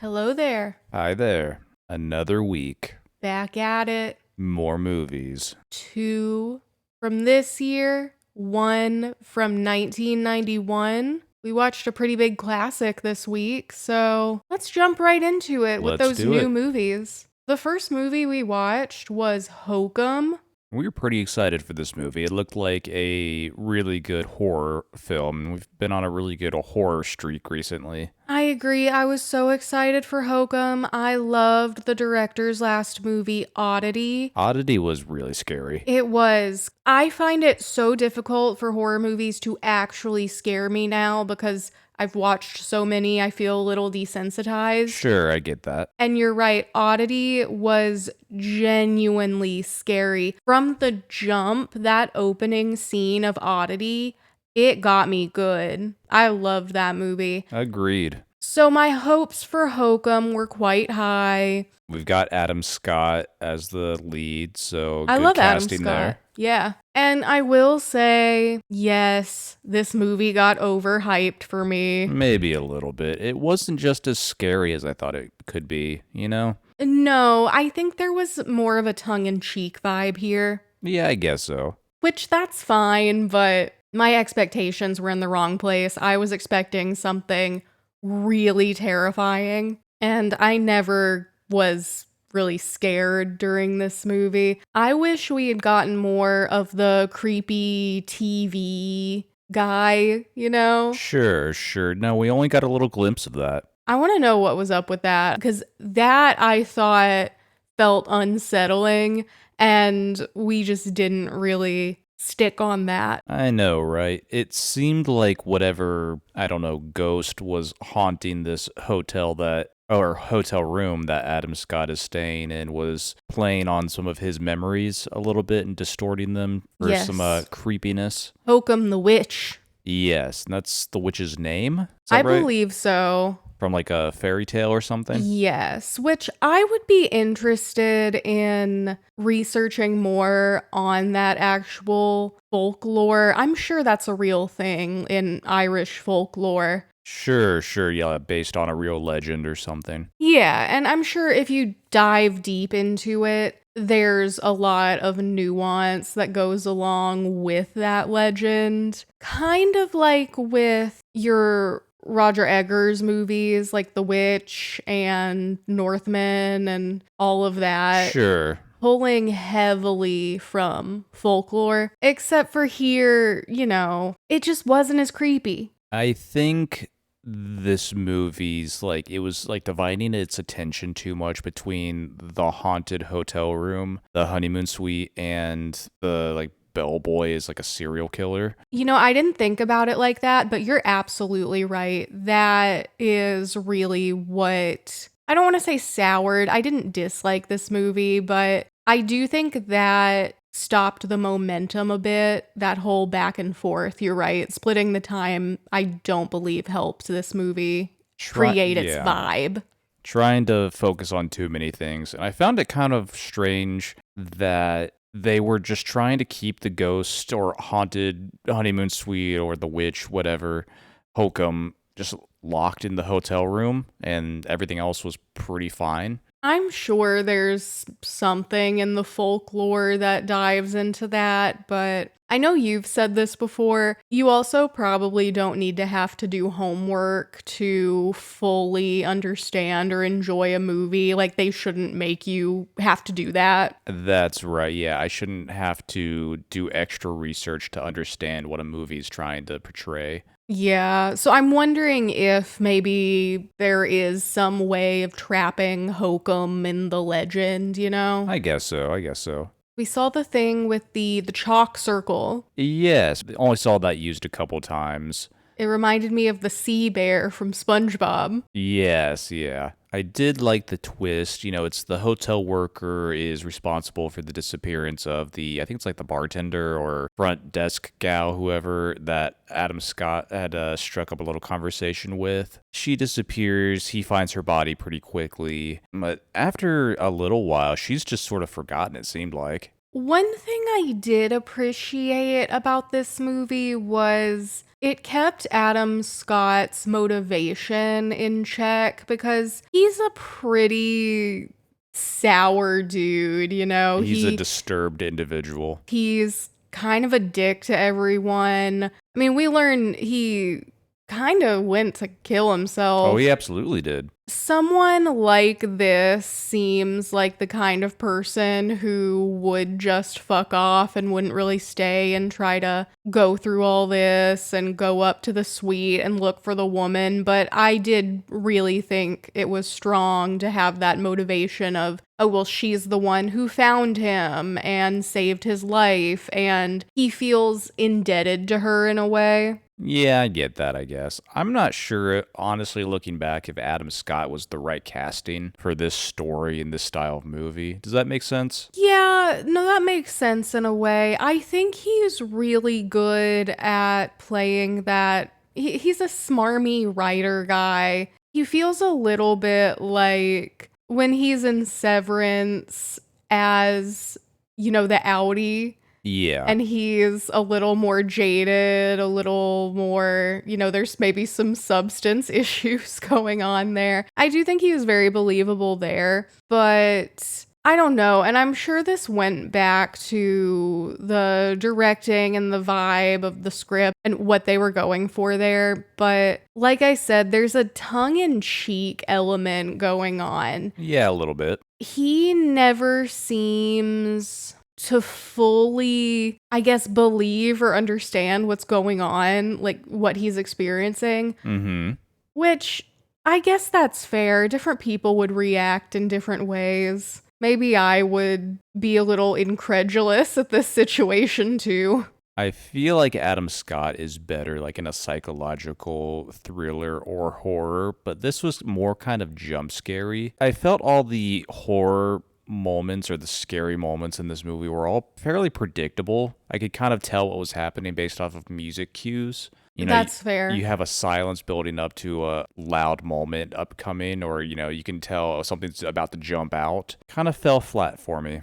Hello there. Hi there. Another week. Back at it. More movies. 2 from this year, 1 from 1991. We watched a pretty big classic this week, so let's jump right into it with Let's those do new it. movies. The first movie we watched was Hokum. We were pretty excited for this movie. It looked like a really good horror film. We've been on a really good horror streak recently. I agree. I was so excited for Hokum. I loved the director's last movie, Oddity. Oddity was really scary. It was. I find it so difficult for horror movies to actually scare me now because I've watched so many, I feel a little desensitized. Sure, I get that. And you're right, Oddity was genuinely scary. From the jump, that opening scene of Oddity, it got me good. I loved that movie. Agreed. So my hopes for Hokum were quite high. We've got Adam Scott as the lead, so I good love Adam casting Scott. there. Yeah. And I will say, yes, this movie got overhyped for me. Maybe a little bit. It wasn't just as scary as I thought it could be, you know? No, I think there was more of a tongue-in-cheek vibe here. Yeah, I guess so. Which, that's fine, but my expectations were in the wrong place. I was expecting something really terrifying, and I never was really scared during this movie. I wish we had gotten more of the creepy TV guy, you know? Sure. No, we only got a little glimpse of that. I want to know what was up with that, because that I thought felt unsettling, and we just didn't really stick on that. I know, right? It seemed like whatever, I don't know, ghost was haunting this hotel room that Adam Scott is staying in was playing on some of his memories a little bit and distorting them for Yes. some creepiness. Hokum the Witch. Yes, and that's the witch's name? Is I that right? believe so. From like a fairy tale or something? Yes, which I would be interested in researching more on that actual folklore. I'm sure that's a real thing in Irish folklore. Sure, yeah, based on a real legend or something. Yeah, and I'm sure if you dive deep into it, there's a lot of nuance that goes along with that legend. Kind of like with your Roger Eggers movies like The Witch and Northman and all of that. Sure. Pulling heavily from folklore. Except for here, it just wasn't as creepy. I think this movie's it was dividing its attention too much between the haunted hotel room, the honeymoon suite, and the bellboy is a serial killer. I didn't think about it like that, but you're absolutely right. That is really what, I don't want to say soured. I didn't dislike this movie, but I do think that stopped the momentum a bit, that whole back and forth. You're right. Splitting the time, I don't believe helped this movie create its vibe. Trying to focus on too many things. And I found it kind of strange that they were just trying to keep the ghost or haunted honeymoon suite or the witch, whatever, Hokum, just locked in the hotel room, and everything else was pretty fine. I'm sure there's something in the folklore that dives into that, but I know you've said this before. You also probably don't need to have to do homework to fully understand or enjoy a movie. They shouldn't make you have to do that. That's right. Yeah, I shouldn't have to do extra research to understand what a movie's trying to portray. Yeah, so I'm wondering if maybe there is some way of trapping Hokum in the legend, I guess so. We saw the thing with the chalk circle. Yes, only saw that used a couple times. It reminded me of the sea bear from SpongeBob. Yes, yeah. I did like the twist. It's the hotel worker is responsible for the disappearance of I think it's the bartender or front desk gal, whoever that Adam Scott had struck up a little conversation with. She disappears. He finds her body pretty quickly. But after a little while, she's just sort of forgotten, it seemed like. One thing I did appreciate about this movie was it kept Adam Scott's motivation in check because he's a pretty sour dude, you know? He's a disturbed individual. He's kind of a dick to everyone. I mean, we learn he kind of went to kill himself. Oh, he absolutely did. Someone like this seems like the kind of person who would just fuck off and wouldn't really stay and try to go through all this and go up to the suite and look for the woman. But I did really think it was strong to have that motivation of, oh, well, she's the one who found him and saved his life, and he feels indebted to her in a way. Yeah, I get that, I guess. I'm not sure, honestly, looking back, if Adam Scott was the right casting for this story and this style of movie. Does that make sense? Yeah, no, that makes sense in a way. I think he's really good at playing that. He's a smarmy writer guy. He feels a little bit like when he's in Severance as, you know, the Audi. Yeah. And he's a little more jaded, a little more, you know, there's maybe some substance issues going on there. I do think he was very believable there, but I don't know. And I'm sure this went back to the directing and the vibe of the script and what they were going for there. But like I said, there's a tongue-in-cheek element going on. Yeah, a little bit. He never seems to fully, I guess, believe or understand what's going on, like what he's experiencing. Mm-hmm. Which I guess that's fair. Different people would react in different ways. Maybe I would be a little incredulous at this situation too. I feel like Adam Scott is better like in a psychological thriller or horror, but this was more kind of jump scary. I felt all the horror moments or the scary moments in this movie were all fairly predictable. I could kind of tell what was happening based off of music cues. You know, That's fair. You have a silence building up to a loud moment upcoming, or, you know, you can tell something's about to jump out. Kind of fell flat for me.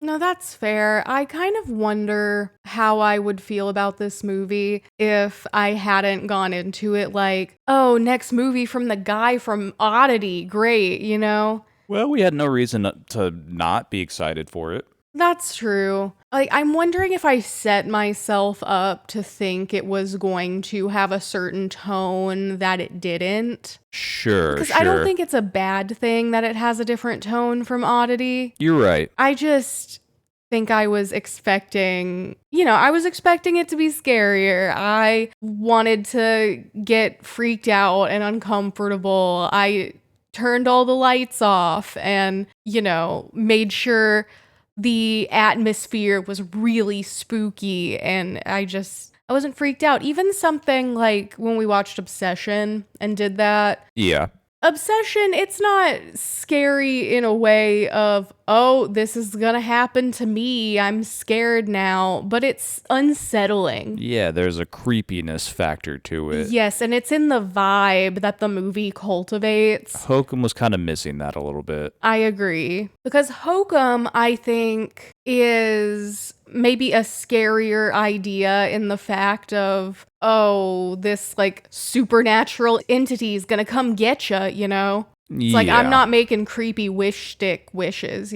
No, that's fair. I kind of wonder how I would feel about this movie if I hadn't gone into it like, oh, next movie from the guy from Oddity, great, you know? Well, we had no reason to not be excited for it. That's true. Like, I'm wondering if I set myself up to think it was going to have a certain tone that it didn't. Sure, Because sure. I don't think it's a bad thing that it has a different tone from Oddity. You're right. I just think I was expecting, I was expecting it to be scarier. I wanted to get freaked out and uncomfortable. I turned all the lights off and, made sure the atmosphere was really spooky, and I wasn't freaked out. Even something like when we watched Obsession and did that. Yeah. Obsession, it's not scary in a way of, oh, this is gonna happen to me, I'm scared now, but it's unsettling. Yeah, there's a creepiness factor to it. Yes, and it's in the vibe that the movie cultivates. Hokum was kind of missing that a little bit. I agree. Because Hokum, I think, is maybe a scarier idea in the fact of, oh, this like supernatural entity is gonna come get you. It's like, I'm not making creepy wish stick wishes,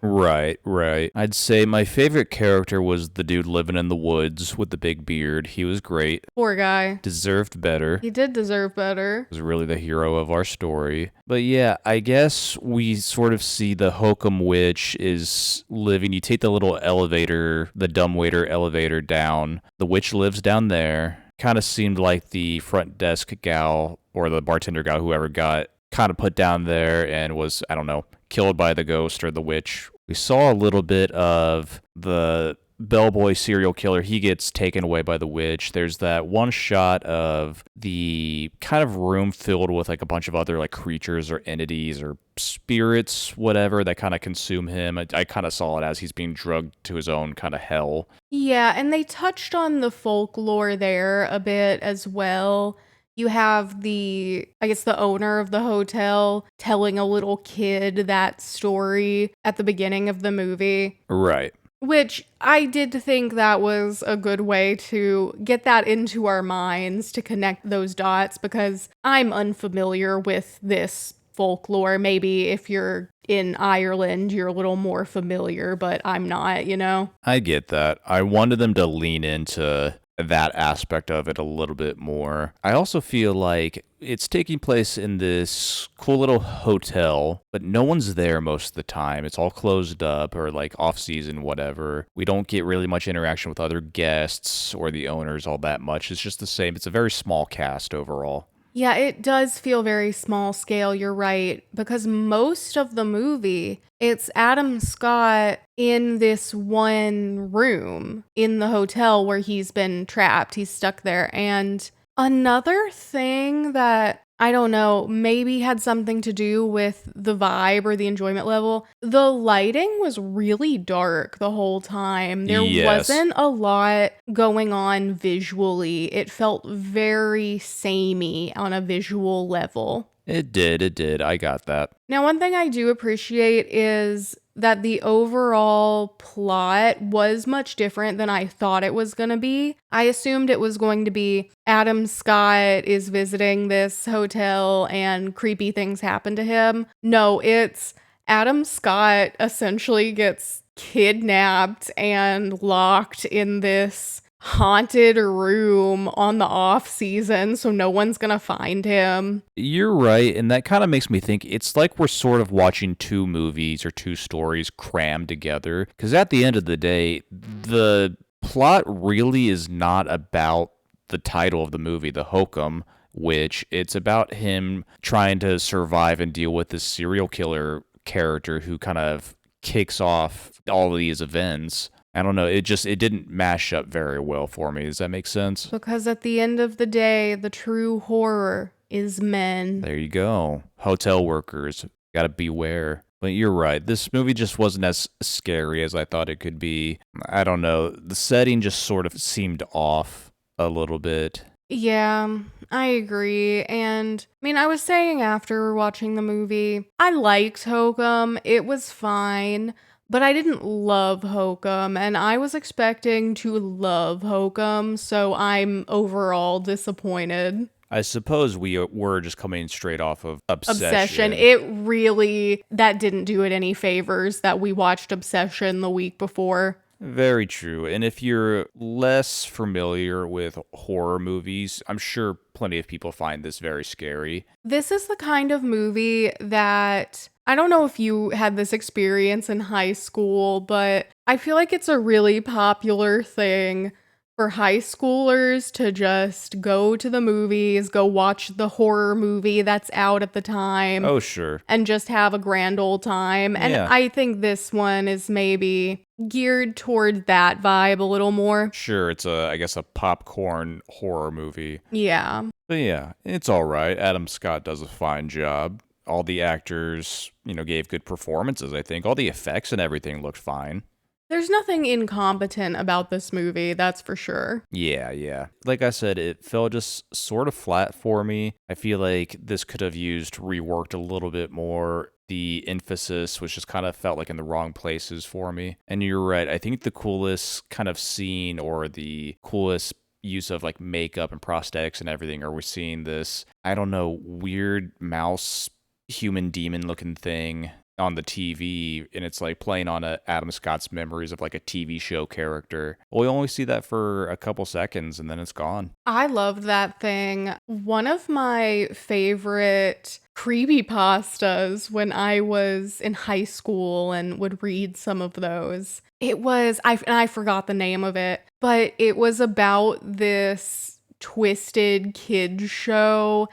Right. I'd say my favorite character was the dude living in the woods with the big beard. He was great. Poor guy. Deserved better. He did deserve better. Was really the hero of our story. But yeah, I guess we sort of see the Hokum witch is living. You take the little elevator, the dumbwaiter elevator down. The witch lives down there. Kind of seemed like the front desk gal or the bartender gal, whoever got kind of put down there and was, I don't know, killed by the ghost or the witch. We saw a little bit of the bellboy serial killer. He gets taken away by the witch. There's that one shot of the kind of room filled with like a bunch of other like creatures or entities or spirits, whatever, that kind of consume him. I kind of saw it as he's being drugged to his own kind of hell. Yeah, and they touched on the folklore there a bit as well. You have the owner of the hotel telling a little kid that story at the beginning of the movie. Right. Which I did think that was a good way to get that into our minds to connect those dots because I'm unfamiliar with this folklore. Maybe if you're in Ireland, you're a little more familiar, but I'm not, you know? I get that. I wanted them to lean into that aspect of it a little bit more. I also feel like it's taking place in this cool little hotel, but no one's there most of the time. It's all closed up or like off season, whatever. We don't get really much interaction with other guests or the owners all that much. It's just the same. It's a very small cast overall. Yeah, it does feel very small scale, you're right, because most of the movie, it's Adam Scott in this one room in the hotel where he's been trapped. He's stuck there. And another thing that I don't know, maybe had something to do with the vibe or the enjoyment level. The lighting was really dark the whole time. There Yes. wasn't a lot going on visually. It felt very samey on a visual level. It did. I got that. Now, one thing I do appreciate is that the overall plot was much different than I thought it was going to be. I assumed it was going to be Adam Scott is visiting this hotel and creepy things happen to him. No, it's Adam Scott essentially gets kidnapped and locked in this haunted room on the off season, so no one's gonna find him. You're right, and that kind of makes me think it's like we're sort of watching two movies or two stories crammed together. Because at the end of the day, the plot really is not about the title of the movie, the Hokum, which it's about him trying to survive and deal with this serial killer character who kind of kicks off all of these events. I don't know. It didn't mash up very well for me. Does that make sense? Because at the end of the day, the true horror is men. There you go. Hotel workers. Gotta beware. But you're right. This movie just wasn't as scary as I thought it could be. I don't know. The setting just sort of seemed off a little bit. Yeah, I agree. And I mean, I was saying after watching the movie, I liked Hokum. It was fine. But I didn't love Hokum, and I was expecting to love Hokum, so I'm overall disappointed. I suppose we were just coming straight off of Obsession. That didn't do it any favors that we watched Obsession the week before. Very true. And if you're less familiar with horror movies, I'm sure plenty of people find this very scary. This is the kind of movie that I don't know if you had this experience in high school, but I feel like it's a really popular thing for high schoolers to just go to the movies, go watch the horror movie that's out at the time. Oh, sure. And just have a grand old time. And Yeah. I think this one is maybe geared toward that vibe a little more. Sure, it's I guess a popcorn horror movie. Yeah. But yeah, it's all right. Adam Scott does a fine job. All the actors, gave good performances, I think. All the effects and everything looked fine. There's nothing incompetent about this movie, that's for sure. Yeah. Like I said, it fell just sort of flat for me. I feel like this could have used reworked a little bit more. The emphasis was just kind of felt like in the wrong places for me. And you're right. I think the coolest kind of scene or the coolest use of like makeup and prosthetics and everything, are we seeing this, I don't know, weird mouse human demon looking thing on the TV, and it's like playing on Adam Scott's memories of like a TV show character. We only see that for a couple seconds and then it's gone. I loved that thing. One of my favorite creepypastas when I was in high school and would read some of those. I forgot the name of it, but it was about this twisted kids show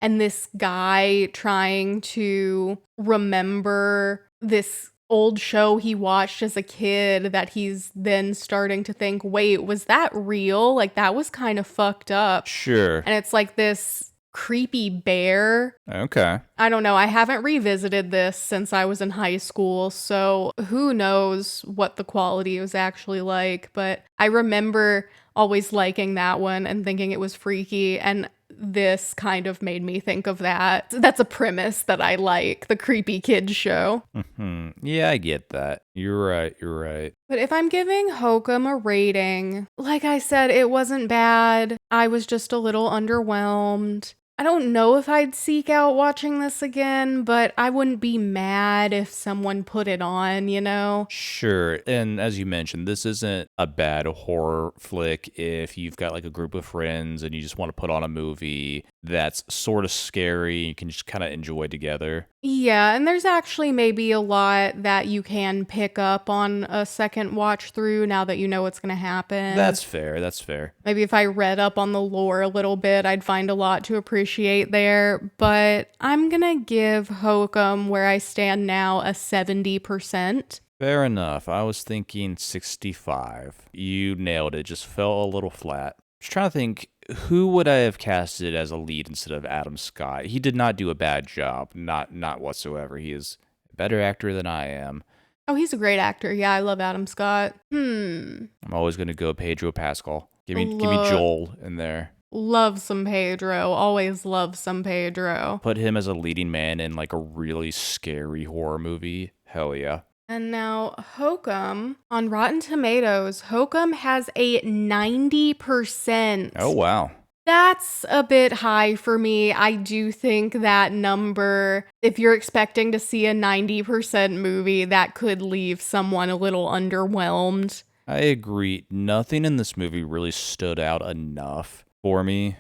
and this guy trying to remember this old show he watched as a kid that he's then starting to think, wait, was that real? Like, that was kind of fucked up. Sure. And it's like this creepy bear. Okay. I don't know. I haven't revisited this since I was in high school, so who knows what the quality was actually like. But I remember always liking that one and thinking it was freaky. And this kind of made me think of that. That's a premise that I like, the creepy kids show. Yeah, I get that. You're right. You're right. But if I'm giving Hokum a rating, like I said, it wasn't bad. I was just a little underwhelmed. I don't know if I'd seek out watching this again, but I wouldn't be mad if someone put it on, you know? Sure. And as you mentioned, this isn't a bad horror flick if you've got like a group of friends and you just want to put on a movie that's sort of scary, you can just kind of enjoy together. Yeah, and there's actually maybe a lot that you can pick up on a second watch through now that you know what's going to happen. That's fair. That's fair. Maybe if I read up on the lore a little bit, I'd find a lot to appreciate there. But I'm going to give Hokum, where I stand now, a 70%. Fair enough. I was thinking 65. You nailed it. Just fell a little flat. Just trying to think, who would I have casted as a lead instead of Adam Scott? He did not do a bad job. Not whatsoever. He is a better actor than I am. Oh, he's a great actor. Yeah, I love Adam Scott. I'm always going to go Pedro Pascal. Give me Joel in there. Love some Pedro. Always love some Pedro. Put him as a leading man in like a really scary horror movie. Hell yeah. And now Hokum, on Rotten Tomatoes, Hokum has a 90%. Oh, wow. That's a bit high for me. I do think that number, if you're expecting to see a 90% movie, that could leave someone a little underwhelmed. I agree. Nothing in this movie really stood out enough for me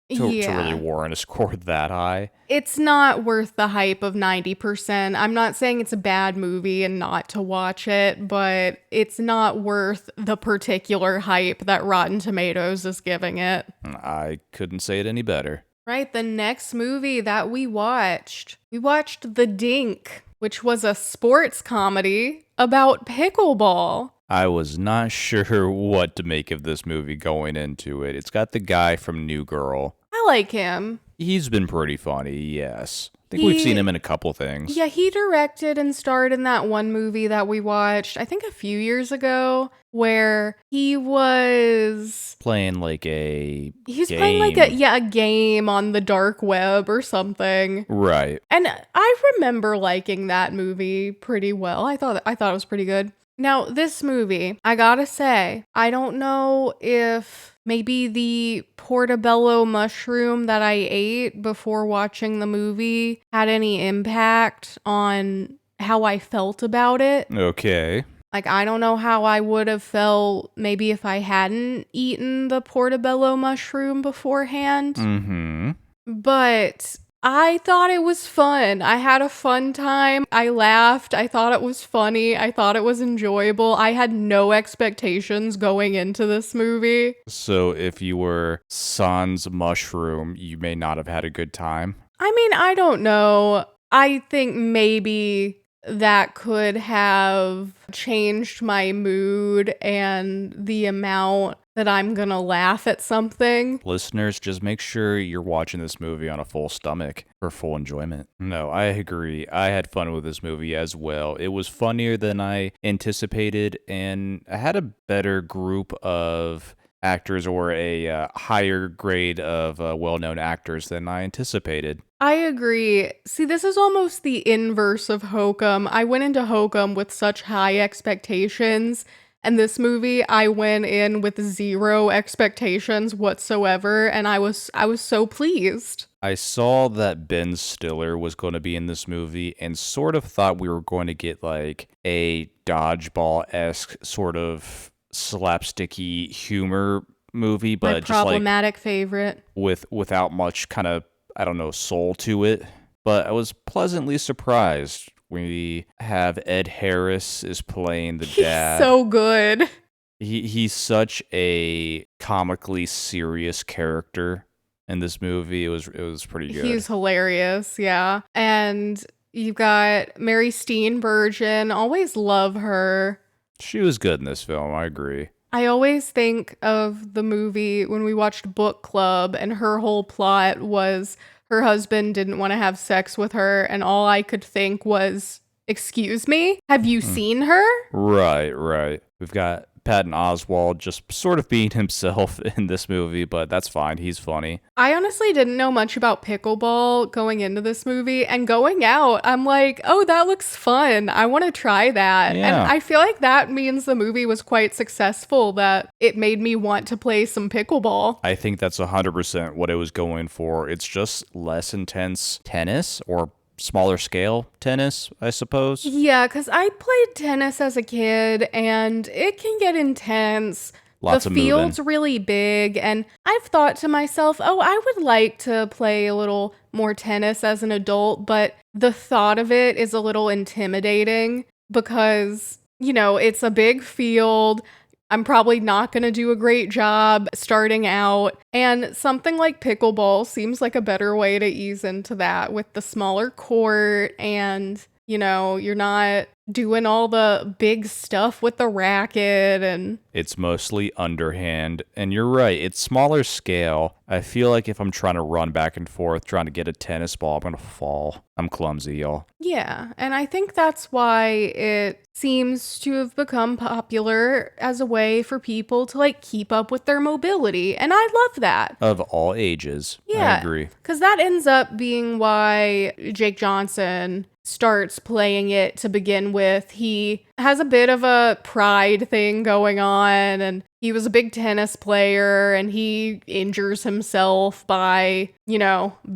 to really warrant a score that high. It's not worth the hype of 90%. I'm not saying it's a bad movie and not to watch it, but it's not worth the particular hype that Rotten Tomatoes is giving it. I couldn't say it any better. Right, the next movie that we watched The Dink, which was a sports comedy about pickleball. I was not sure what to make of this movie going into it. It's got the guy from New Girl. I like him. He's been pretty funny, yes. I think we've seen him in a couple things. Yeah, he directed and starred in that one movie that we watched, I think a few years ago, where he was playing like a playing like a game on the dark web or something. Right. And I remember liking that movie pretty well. I thought it was pretty good. Now, this movie, I gotta say, I don't know if maybe the portobello mushroom that I ate before watching the movie had any impact on how I felt about it. Okay. Like, I don't know how I would have felt maybe if I hadn't eaten the portobello mushroom beforehand. But I thought it was fun. I had a fun time. I laughed. I thought it was funny. I thought it was enjoyable. I had no expectations going into this movie. So if you were sans mushroom, you may not have had a good time? I mean, I don't know. I think maybe that could have changed my mood and the amount that I'm gonna laugh at something. Listeners, just make sure you're watching this movie on a full stomach for full enjoyment. No, I agree. I had fun with this movie as well. It was funnier than I anticipated, and I had a better group of actors, or a higher grade of well-known actors than I anticipated. I agree. See, this is almost the inverse of Hokum. I went into Hokum with such high expectations, and this movie I went in with zero expectations whatsoever, and I was so pleased. I saw that Ben Stiller was going to be in this movie and sort of thought we were going to get like a dodgeball-esque sort of slapsticky humor movie, but my just like problematic favorite without much kind of, I don't know, soul to it. But I was pleasantly surprised. We have Ed Harris is playing the dad. He's so good. He's such a comically serious character in this movie. It was pretty good. He's hilarious, yeah. And you've got Mary Steenburgen. Always love her. She was good in this film, I agree. I always think of the movie when we watched Book Club, and her whole plot was her husband didn't want to have sex with her, and all I could think was, excuse me? Have you seen her? Right. We've got Patton Oswalt just sort of being himself in this movie, but that's fine. He's funny. I honestly didn't know much about pickleball going into this movie, and going out, I'm like, oh, that looks fun. I want to try that. And Yeah. I feel like that means the movie was quite successful, that it made me want to play some pickleball. I think that's 100% what it was going for. It's just less intense tennis or smaller scale tennis, I suppose. Yeah, because I played tennis as a kid, and it can get intense. Lots The of moving. field's really big, and I've thought to myself, oh, I would like to play a little more tennis as an adult, but the thought of it is a little intimidating because, it's a big field. I'm probably not going to do a great job starting out, and something like pickleball seems like a better way to ease into that with the smaller court, and you're not doing all the big stuff with the racket, and It's mostly underhand, and you're right, it's smaller scale. I feel like if I'm trying to run back and forth, trying to get a tennis ball, I'm gonna fall. I'm clumsy, y'all. yeah, and I think that's why it seems to have become popular as a way for people to keep up with their mobility, and I love that. Of all ages. I Yeah, agree. because that ends up being why Jake Johnson starts playing it to begin with. He has a bit of a pride thing going on, and he was a big tennis player, and he injures himself by,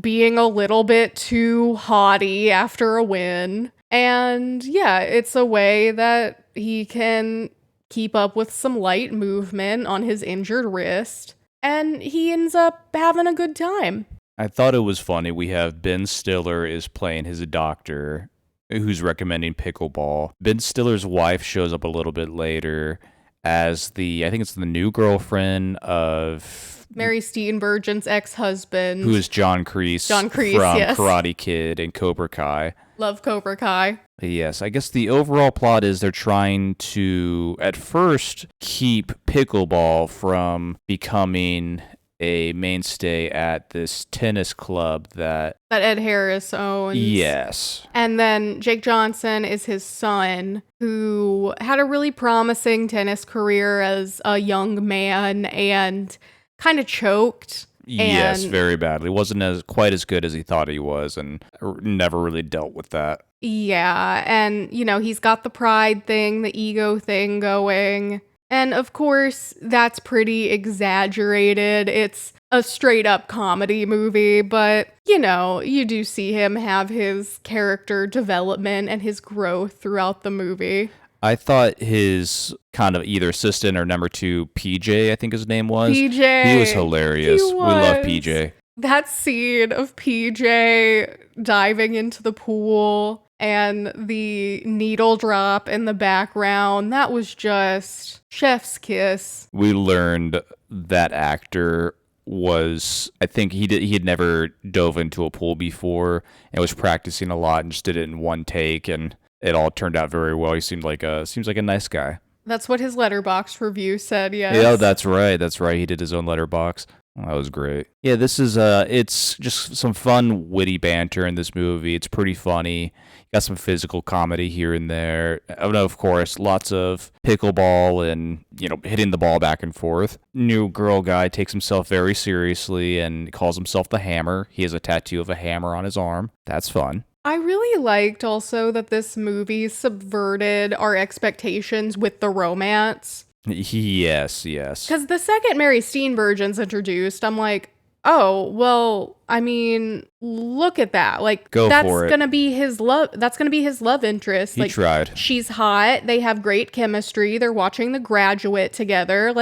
being a little bit too haughty after a win. And yeah, it's a way that he can keep up with some light movement on his injured wrist, and he ends up having a good time. I thought it was funny. We have Ben Stiller is playing his doctor who's recommending pickleball. Ben Stiller's wife shows up a little bit later as I think it's the new girlfriend of Mary Steenburgen's ex-husband. who is John Kreese, John Kreese, from yes. Karate Kid and Cobra Kai. Love Cobra Kai. Yes, I guess the overall plot is they're trying to, at first, keep pickleball from becoming a mainstay at this tennis club that Ed Harris owns. Yes. And then Jake Johnson is his son, who had a really promising tennis career as a young man and kind of choked. Yes, And very badly. Wasn't quite as good as he thought he was, and never really dealt with that. yeah, and he's got the pride thing, the ego thing going. And of course, that's pretty exaggerated. It's a straight up comedy movie, but you do see him have his character development and his growth throughout the movie. I thought his kind of either assistant or number two, PJ, I think his name was. PJ. He was hilarious. He We love was. PJ. That scene of PJ diving into the pool and the needle drop in the background, that was just chef's kiss. We learned that actor was, I think he had never dove into a pool before and was practicing a lot and just did it in one take, and it all turned out very well. He seems like a nice guy. That's what his Letterboxd review said, yes. Yeah, that's right. He did his own letterbox. That was great. Yeah, this is it's just some fun, witty banter in this movie. It's pretty funny. Got some physical comedy here and there. Of course, lots of pickleball and, hitting the ball back and forth. New girl guy takes himself very seriously and calls himself the Hammer. He has a tattoo of a hammer on his arm. That's fun. I really liked also that this movie subverted our expectations with the romance. Yes. Because the second Mary Steenburgen's introduced, I'm like, oh, well, I mean, look at that. Go that's for it. gonna be his love. That's gonna be his love interest. He tried. She's hot. They have great chemistry. They're watching The Graduate together.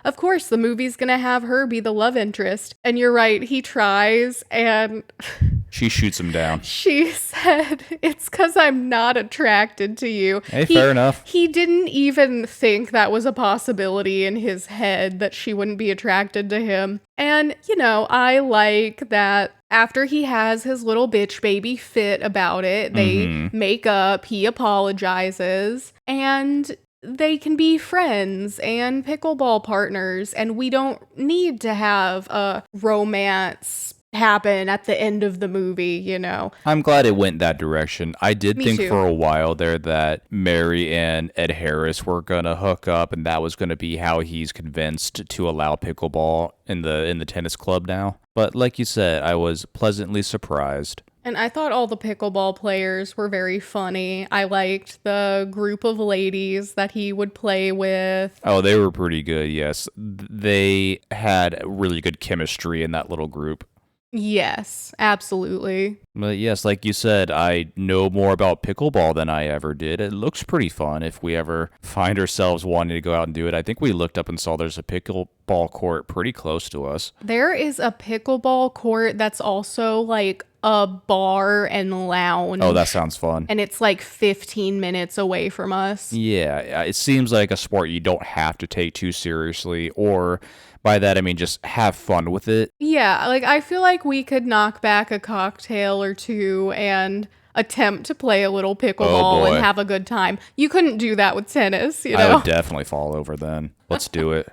Of course, the movie's gonna have her be the love interest. And you're right. He tries, and She shoots him down. she said, "It's because I'm not attracted to you." Hey, fair enough. He didn't even think that was a possibility in his head, that she wouldn't be attracted to him. And, I like that after he has his little bitch baby fit about it, they make up, he apologizes, and they can be friends and pickleball partners, and we don't need to have a romance happen at the end of the movie, you know. I'm glad it went that direction. I did Me think too. for a while there that Mary and Ed Harris were gonna hook up, and that was gonna be how he's convinced to allow pickleball in the tennis club now. But like you said, I was pleasantly surprised. And I thought all the pickleball players were very funny. I liked the group of ladies that he would play with. Oh, they were pretty good, yes. They had really good chemistry in that little group. Yes, absolutely. But yes, like you said, I know more about pickleball than I ever did. It looks pretty fun if we ever find ourselves wanting to go out and do it. I think we looked up and saw there's a pickleball court pretty close to us. There is a pickleball court that's also like a bar and lounge. Oh, that sounds fun. And it's like 15 minutes away from us. Yeah, it seems like a sport you don't have to take too seriously, or by that I mean just have fun with it. Yeah, like I feel like we could knock back a cocktail or two and attempt to play a little pickleball and boy. have a good time. You couldn't do that with tennis, you I know? would definitely fall over then. Let's do it.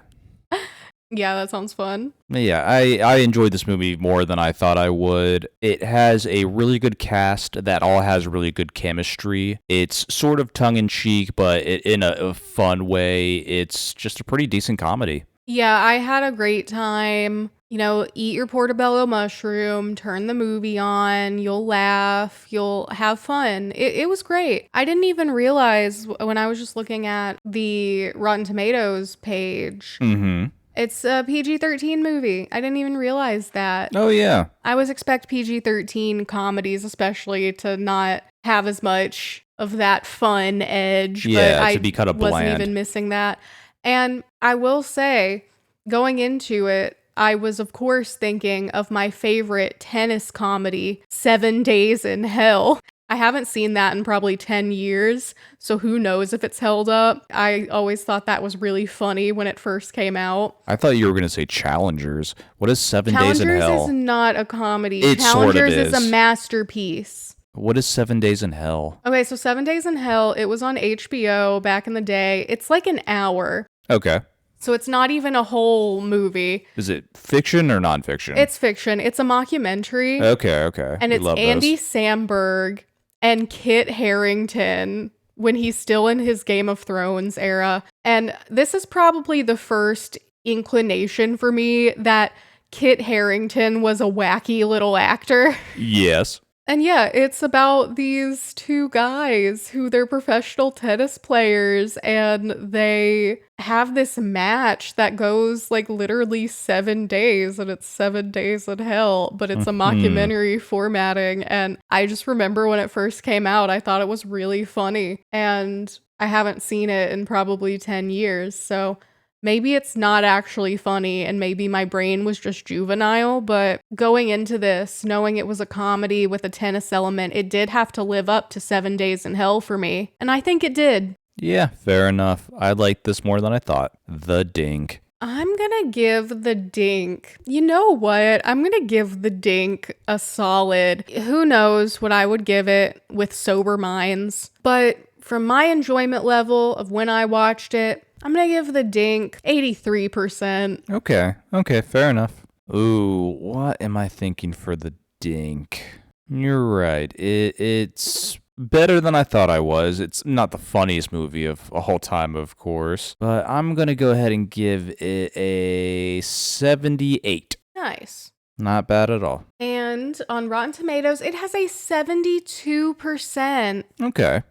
Yeah, that sounds fun. Yeah, I enjoyed this movie more than I thought I would. It has a really good cast that all has really good chemistry. It's sort of tongue-in-cheek, but in a fun way. It's just a pretty decent comedy. Yeah, I had a great time. You know, eat your portobello mushroom, turn the movie on, you'll laugh, you'll have fun. It was great. I didn't even realize when I was just looking at the Rotten Tomatoes page. Mm-hmm. It's a PG-13 movie. I didn't even realize that. Oh, yeah. I always expect PG-13 comedies especially to not have as much of that fun edge. Yeah, but to be kind of wasn't bland. even missing that. And I will say, going into it, I was, of course, thinking of my favorite tennis comedy, 7 Days in Hell. I haven't seen that in probably 10 years, so who knows if it's held up. I always thought that was really funny when it first came out. I thought you were going to say Challengers. What is 7 Days in Challengers Hell? is not a comedy. It sort of Challengers is a is. masterpiece. What is 7 Days in Hell? Okay, so 7 Days in Hell, it was on HBO back in the day. It's like an hour. Okay. So it's not even a whole movie. Is it fiction or nonfiction? It's fiction. It's a mockumentary. Okay. And We it's love Andy those. Samberg and Kit Harington when he's still in his Game of Thrones era. And this is probably the first inclination for me that Kit Harington was a wacky little actor. Yes. And yeah, it's about these two guys who they're professional tennis players and they have this match that goes like literally 7 days and it's 7 days in hell, but it's a mockumentary formatting. And I just remember when it first came out, I thought it was really funny and I haven't seen it in probably 10 years. So maybe it's not actually funny and maybe my brain was just juvenile, but going into this, knowing it was a comedy with a tennis element, it did have to live up to 7 Days in Hell for me. And I think it did. Yeah, fair enough. I liked this more than I thought. The Dink. I'm gonna give the Dink. You know what? I'm gonna give the Dink a solid. Who knows what I would give it with sober minds. But from my enjoyment level of when I watched it, I'm gonna give the Dink 83%. Okay, fair enough. Ooh, what am I thinking for the Dink? You're right. It's better than I thought I was. It's not the funniest movie of all time, of course, but I'm gonna go ahead and give it a 78. Nice. Not bad at all. And on Rotten Tomatoes, it has a 72%. Okay,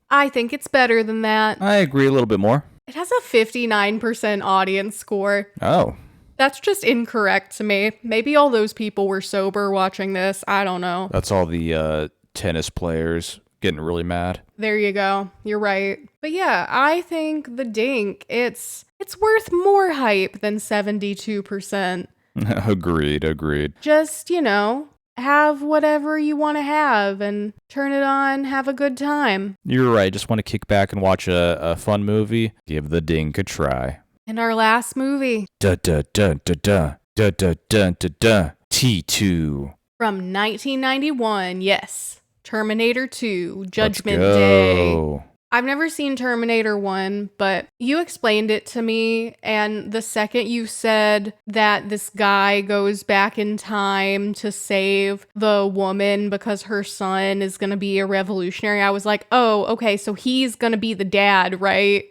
I think it's better than that. I agree a little bit more. It has a 59% audience score. Oh, That's just incorrect to me. Maybe all those people were sober watching this. I don't know. that's all the tennis players getting really mad. There you go. You're right. But yeah, I think the Dink, it's worth more hype than 72%. Agreed. Just, you know, have whatever you want to have and turn it on, have a good time. You're right. Just want to kick back and watch a fun movie? Give the Dink a try. And our last movie Da da da da da da da da da da. T2. from 1991, yes, Terminator 2, Let's Judgment go. Day. I've never seen Terminator 1, but you explained it to me, and the second you said that this guy goes back in time to save the woman because her son is going to be a revolutionary, I was like, oh, okay, so he's going to be the dad, right?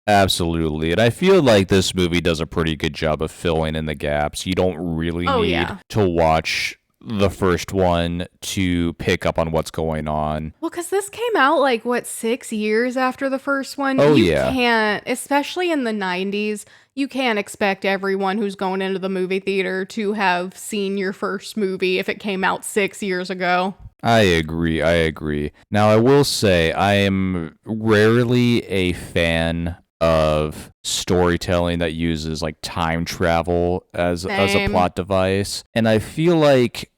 Absolutely. And I feel like this movie does a pretty good job of filling in the gaps. You don't really Oh, need yeah. to watch the first one to pick up on what's going on. Well, because this came out like, what, 6 years after the first one? Oh, You yeah. can't, especially in the 90s, you can't expect everyone who's going into the movie theater to have seen your first movie if it came out 6 years ago. I agree. I agree. Now, I will say I am rarely a fan of storytelling that uses like time travel as a Same. plot device. And I feel like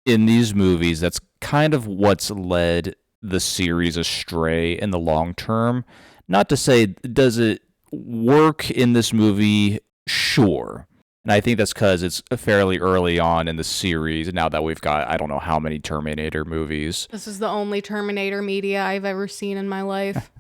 in these movies that's kind of what's led the series astray in the long term. Not to say does it work in this movie? Sure. And I think that's because it's fairly early on in the series. Now that we've got, I don't know how many Terminator movies. This is the only Terminator media I've ever seen in my life.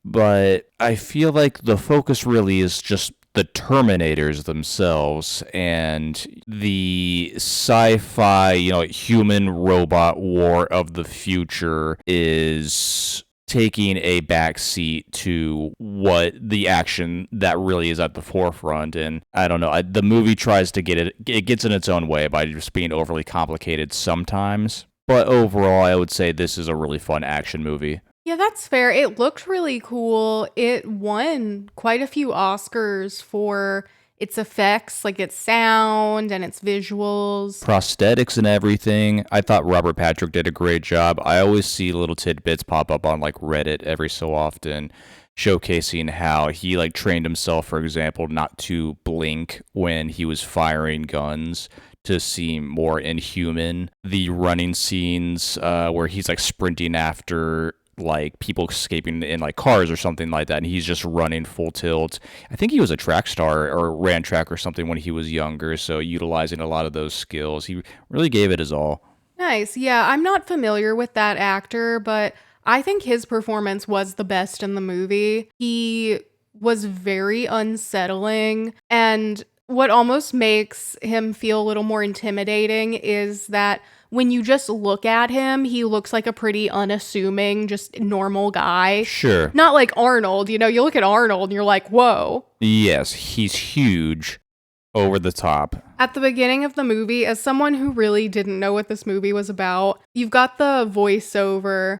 But I feel like the focus really is just the Terminators themselves and the sci-fi, human robot war of the future is taking a backseat to what the action that really is at the forefront. And I don't know, the movie tries to it gets in its own way by just being overly complicated sometimes. But overall, I would say this is a really fun action movie. Yeah, that's fair. It looked really cool. It won quite a few Oscars for its effects, like its sound and its visuals. Prosthetics and everything. I thought Robert Patrick did a great job. I always see little tidbits pop up on like Reddit every so often showcasing how he like trained himself, for example, not to blink when he was firing guns to seem more inhuman. The running scenes where he's like sprinting after like people escaping in like cars or something like that, and he's just running full tilt. I think he was a track star or ran track or something when he was younger, so utilizing a lot of those skills, he really gave it his all. Nice. Yeah, I'm not familiar with that actor, but I think his performance was the best in the movie. He was very unsettling, and what almost makes him feel a little more intimidating is that when you just look at him, he looks like a pretty unassuming, just normal guy. Sure. Not like Arnold, you look at Arnold and you're like, whoa. Yes, he's huge, over the top. At the beginning of the movie, as someone who really didn't know what this movie was about, you've got the voiceover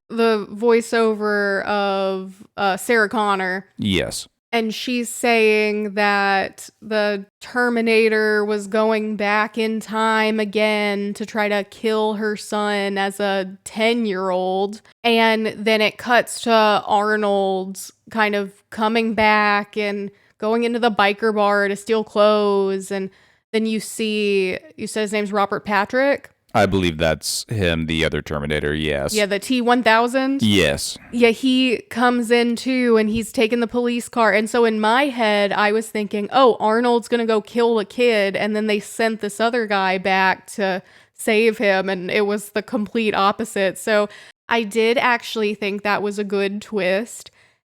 of Sarah Connor. Yes. And she's saying that the Terminator was going back in time again to try to kill her son as a 10-year-old. And then it cuts to Arnold kind of coming back and going into the biker bar to steal clothes. And then you said his name's Robert Patrick? I believe that's him, the other Terminator, yes. Yeah, the T-1000? Yes. Yeah, he comes in too, and he's taking the police car. And so in my head, I was thinking, oh, Arnold's gonna go kill a kid, and then they sent this other guy back to save him, and it was the complete opposite. So I did actually think that was a good twist.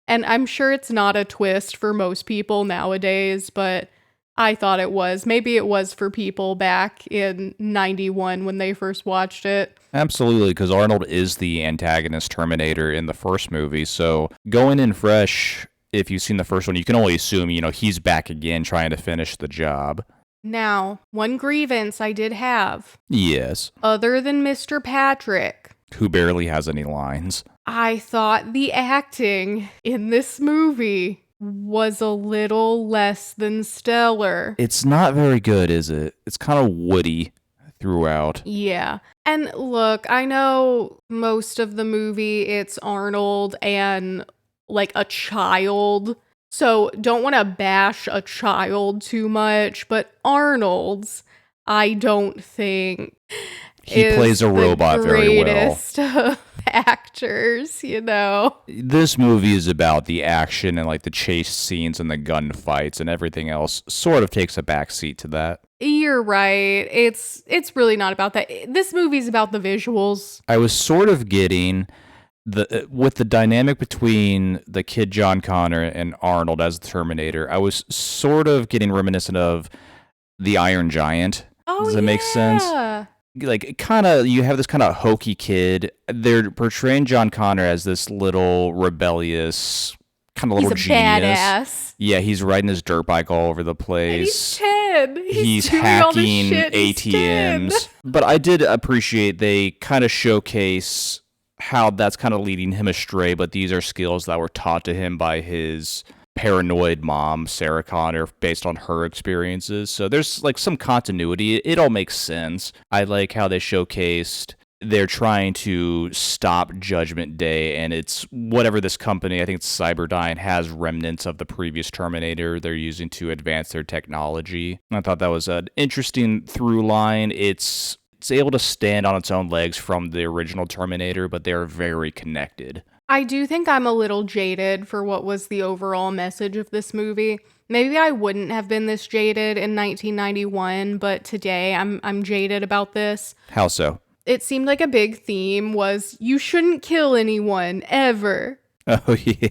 And I'm sure it's not a twist for most people nowadays, but I thought it was. Maybe it was for people back in 91 when they first watched it. Absolutely, because Arnold is the antagonist Terminator in the first movie. So going in fresh, if you've seen the first one, you can only assume, he's back again trying to finish the job. Now, one grievance I did have. Yes. Other than Mr. Patrick, who barely has any lines. I thought the acting in this movie was a little less than stellar. It's not very good, is it? It's kind of woody throughout. Yeah. And look, I know most of the movie it's Arnold and like a child. So don't want to bash a child too much, but Arnold's, I don't think he plays a robot very well. Of actors, This movie is about the action and like the chase scenes and the gunfights, and everything else sort of takes a backseat to that. You're right. It's really not about that. This movie's about the visuals. I was sort of getting the with the dynamic between the kid John Connor and Arnold as the Terminator, I was sort of getting reminiscent of the Iron Giant. Oh, Does that make sense? yeah. Like, kind of, you have this kind of hokey kid. They're portraying John Connor as this little rebellious, kind of He's little a genius. badass. Yeah, he's riding his dirt bike all over the And he's place. 10. He's doing all this hacking shit. He's 10. ATMs. But I did appreciate they kind of showcase how that's kind of leading him astray, but these are skills that were taught to him by his paranoid mom, Sarah Connor, based on her experiences. So there's like some continuity. It all makes sense. I like how they showcased they're trying to stop Judgment Day, and it's whatever this company, I think it's Cyberdyne, has remnants of the previous Terminator they're using to advance their technology. I thought that was an interesting through line. It's able to stand on its own legs from the original Terminator, but they're very connected. I do think I'm a little jaded for what was the overall message of this movie. Maybe I wouldn't have been this jaded in 1991, but today I'm jaded about this. How so? It seemed like a big theme was you shouldn't kill anyone ever. Oh, yeah.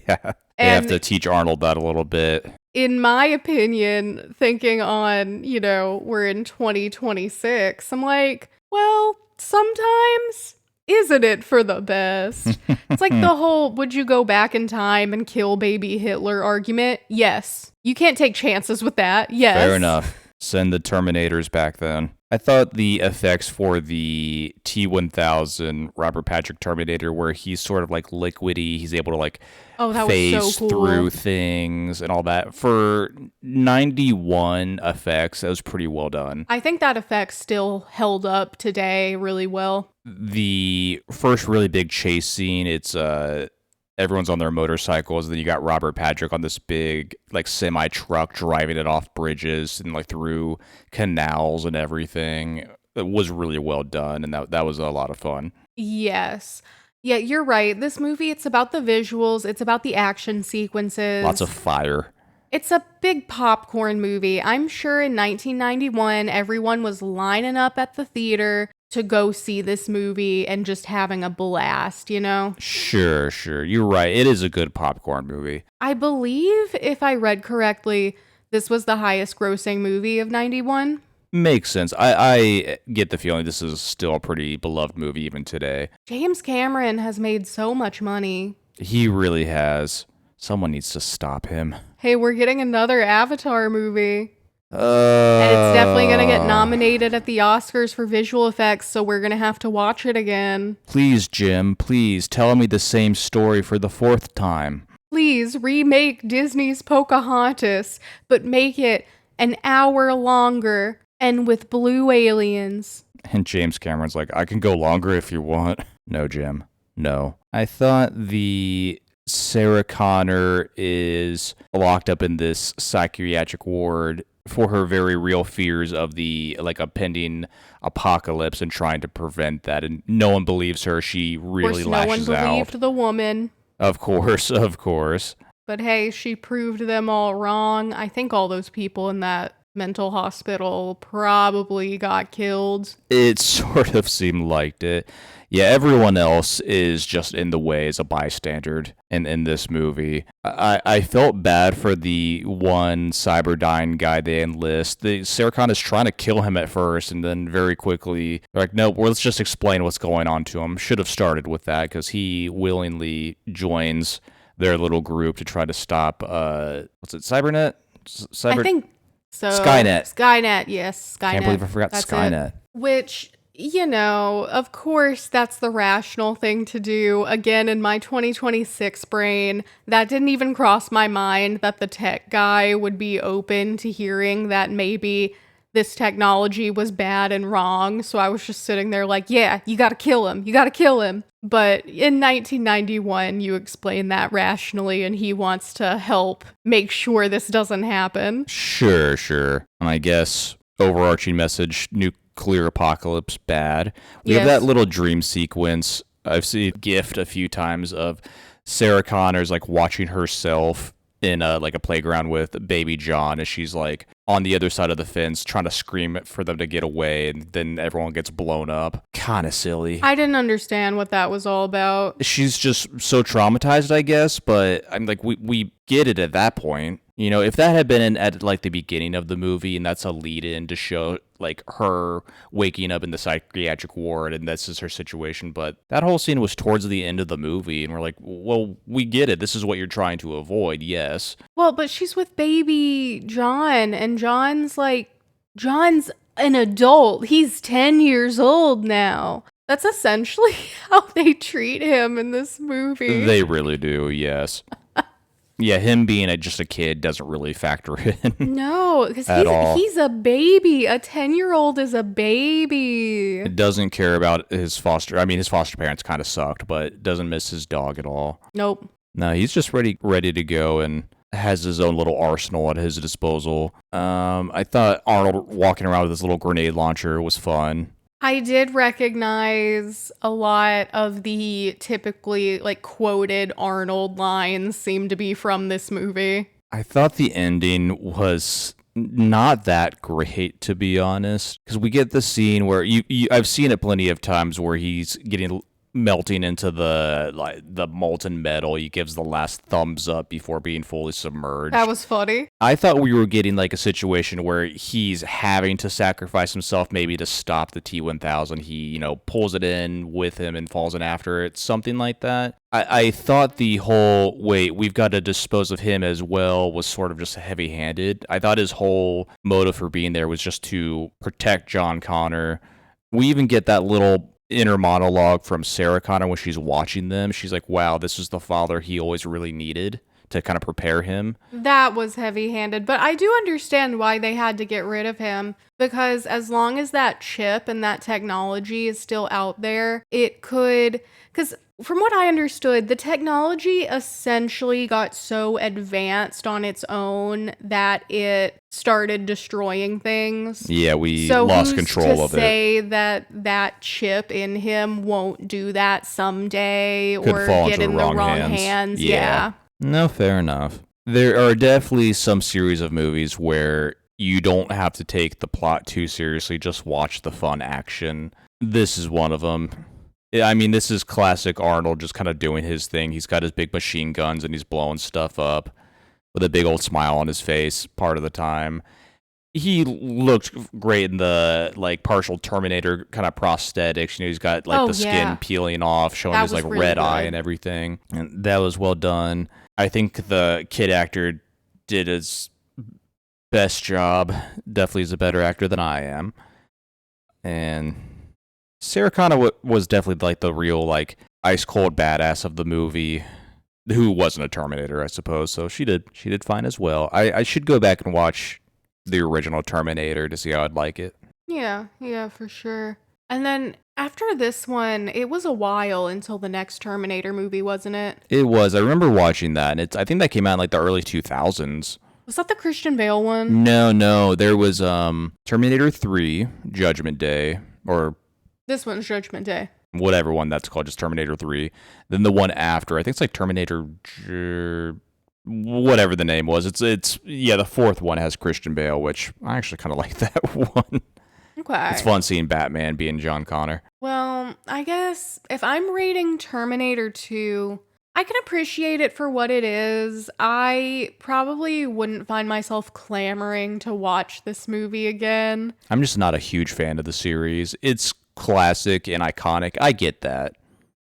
They have And to teach Arnold that a little bit. in my opinion, thinking on, we're in 2026, I'm like, well, sometimes isn't it for the best? It's like the whole would you go back in time and kill baby Hitler argument. Yes. You can't take chances with that. Yes. Fair enough. Send the Terminators back then. I thought the effects for the T-1000 Robert Patrick Terminator, where he's sort of like liquidy, he's able to like Oh, that was phase so cool. through things and all that. For 91 effects, that was pretty well done. I think that effect still held up today really well. The first really big chase scene, it's everyone's on their motorcycles, and then you got Robert Patrick on this big like semi truck driving it off bridges and like through canals and everything. It was really well done, and that was a lot of fun. Yes. Yeah, you're right. This movie, it's about the visuals, it's about the action sequences. Lots of fire. It's a big popcorn movie. I'm sure in 1991, everyone was lining up at the theater to go see this movie and just having a blast, Sure. You're right. It is a good popcorn movie. I believe, if I read correctly, this was the highest grossing movie of 91. Makes sense. I get the feeling this is still a pretty beloved movie even today. James Cameron has made so much money. He really has. Someone needs to stop him. Hey, we're getting another Avatar movie. And it's definitely going to get nominated at the Oscars for visual effects, so we're going to have to watch it again. Please, Jim, please tell me the same story for the fourth time. Please remake Disney's Pocahontas, but make it an hour longer and with blue aliens. And James Cameron's like, I can go longer if you want. No, Jim. No. I thought the Sarah Connor is locked up in this psychiatric ward for her very real fears of the like a pending apocalypse and trying to prevent that, and no one believes her. She really lashes no one out. believed the woman. Of course. But hey, she proved them all wrong. I think all those people in that mental hospital probably got killed. It sort of seemed like it. Yeah, everyone else is just in the way as a bystander in this movie. I felt bad for the one Cyberdyne guy they enlist. Sarah Connor is trying to kill him at first, and then very quickly, they're like, no, well, let's just explain what's going on to him. Should have started with that, because he willingly joins their little group to try to stop, what's it, Cybernet? I think so. Skynet, yes, Skynet. Can't believe I forgot Skynet. It. Which, of course, that's the rational thing to do. Again, in my 2026 brain, that didn't even cross my mind that the tech guy would be open to hearing that maybe this technology was bad and wrong. So I was just sitting there like, yeah, you gotta kill him. But in 1991, you explain that rationally, and he wants to help make sure this doesn't happen. Sure. And I guess overarching message, nuclear apocalypse bad. We have that little dream sequence. I've seen a gift a few times of Sarah Connor's like watching herself in like a playground with baby John, and she's like on the other side of the fence trying to scream for them to get away, and then everyone gets blown up. Kind of silly. I didn't understand what that was all about. She's just so traumatized, I guess, but I'm like, we get it at that point. You know, if that had been at like the beginning of the movie and that's a lead in to show like her waking up in the psychiatric ward and this is her situation, but that whole scene was towards the end of the movie and we're like, well, we get it. This is what you're trying to avoid. Yes. Well, but she's with baby John and John's an adult. He's 10 years old now. That's essentially how they treat him in this movie. They really do, yes. Yeah, him being just a kid doesn't really factor in. No, because he's a baby. A 10-year-old is a baby. It doesn't care about his foster parents kind of sucked, but doesn't miss his dog at all. Nope. No, he's just ready to go and has his own little arsenal at his disposal. I thought Arnold walking around with his little grenade launcher was fun. I did recognize a lot of the typically like quoted Arnold lines seem to be from this movie. I thought the ending was not that great, to be honest, because we get the scene where I've seen it plenty of times where he's melting into the molten metal. He gives the last thumbs up before being fully submerged. That was funny. I thought we were getting like a situation where he's having to sacrifice himself maybe to stop the T-1000. He, pulls it in with him and falls in after it, something like that. I thought the whole, wait, we've got to dispose of him as well was sort of just heavy-handed. I thought his whole motive for being there was just to protect John Connor. We even get that little inner monologue from Sarah Connor when she's watching them. She's like, wow, this is the father he always really needed to kind of prepare him. That was heavy-handed, but I do understand why they had to get rid of him, because as long as that chip and that technology is still out there, it could, because from what I understood, the technology essentially got so advanced on its own that it started destroying things. Yeah, we lost control of it. So say that chip in him won't do that someday or get in the wrong hands. Yeah. No, fair enough. There are definitely some series of movies where you don't have to take the plot too seriously, just watch the fun action. This is one of them. I mean, this is classic Arnold just kind of doing his thing. He's got his big machine guns and he's blowing stuff up with a big old smile on his face part of the time. He looked great in the partial Terminator kind of prosthetics. He's got the skin peeling off, showing his really red eye and everything. And that was well done. I think the kid actor did his best job. Definitely is a better actor than I am. And Sarah Connor was definitely the real ice cold badass of the movie, who wasn't a Terminator, I suppose. So she did fine as well. I should go back and watch the original Terminator to see how I'd like it. Yeah, for sure. And then after this one, it was a while until the next Terminator movie, wasn't it? It was. I remember watching that, and I think that came out in the early 2000s. Was that the Christian Bale one? No. There was Terminator 3, Judgment Day, or this one's Judgment Day. Whatever one that's called, just Terminator 3. Then the one after, I think it's Terminator, whatever the name was. It's the fourth one has Christian Bale, which I actually kind of like that one. Okay. It's fun seeing Batman being John Connor. Well, I guess if I'm rating Terminator 2, I can appreciate it for what it is. I probably wouldn't find myself clamoring to watch this movie again. I'm just not a huge fan of the series. It's classic and iconic. I get that.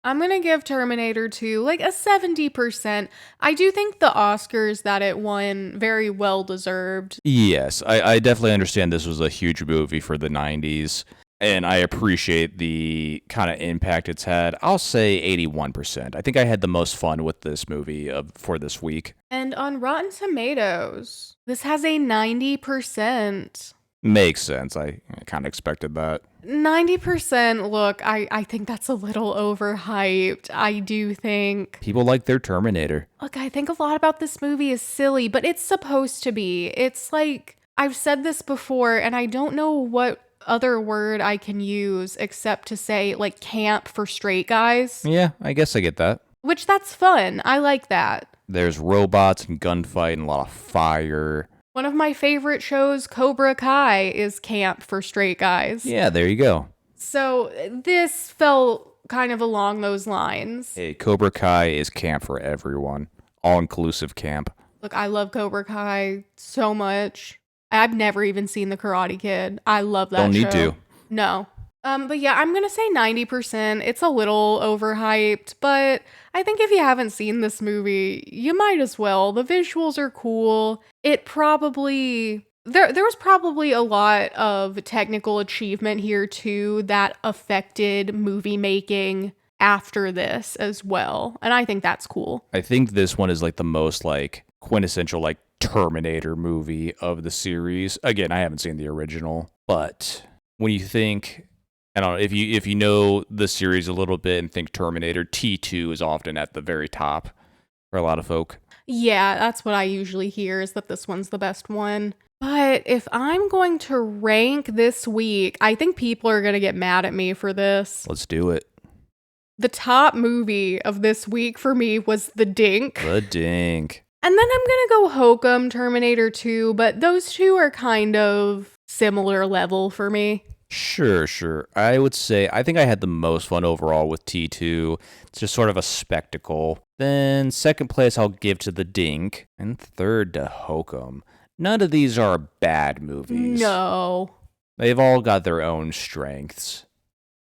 I'm going to give Terminator 2 a 70%. I do think the Oscars that it won very well deserved. Yes, I definitely understand this was a huge movie for the 90s, and I appreciate the kind of impact it's had. I'll say 81%. I think I had the most fun with this movie for this week. And on Rotten Tomatoes, this has a 90%. Makes sense. I kind of expected that. 90%, look, I think that's a little overhyped. I do think people like their Terminator. Look, I think a lot about this movie is silly, but it's supposed to be. It's I've said this before, and I don't know what other word I can use except to say camp for straight guys. Yeah, I guess I get that. Which that's fun. I like that. There's robots and gunfight and a lot of fire. One of my favorite shows, Cobra Kai, is camp for straight guys. Yeah, there you go. So this felt kind of along those lines. Hey, Cobra Kai is camp for everyone. All-inclusive camp. Look, I love Cobra Kai so much. I've never even seen The Karate Kid. I love that show. Don't need to. No. But yeah, I'm going to say 90%. It's a little overhyped, but I think if you haven't seen this movie, you might as well. The visuals are cool. It probably... There was probably a lot of technical achievement here too that affected movie making after this as well. And I think that's cool. I think this one is like the most like quintessential like Terminator movie of the series. Again, I haven't seen the original, but when you think, I don't know, if you know the series a little bit and think Terminator, T2 is often at the very top for a lot of folk. Yeah, that's what I usually hear, is that this one's the best one. But if I'm going to rank this week, I think people are going to get mad at me for this. Let's do it. The top movie of this week for me was The Dink. The Dink. And then I'm going to go Hokum, Terminator 2, but those two are kind of similar level for me. Sure. I would say I think I had the most fun overall with T2. It's just sort of a spectacle. Then second place I'll give to The Dink, and third to Hokum. None of these are bad movies. No. They've all got their own strengths.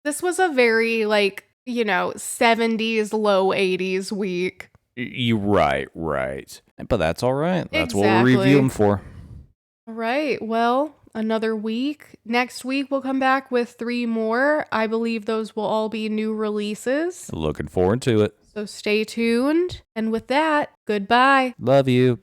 This was a very, 70s, low 80s week. You're right. But that's all right. That's Exactly. what we review them for. All right. Well, another week. Next week, we'll come back with 3 more. I believe those will all be new releases. Looking forward to it. So stay tuned. And with that, goodbye. Love you.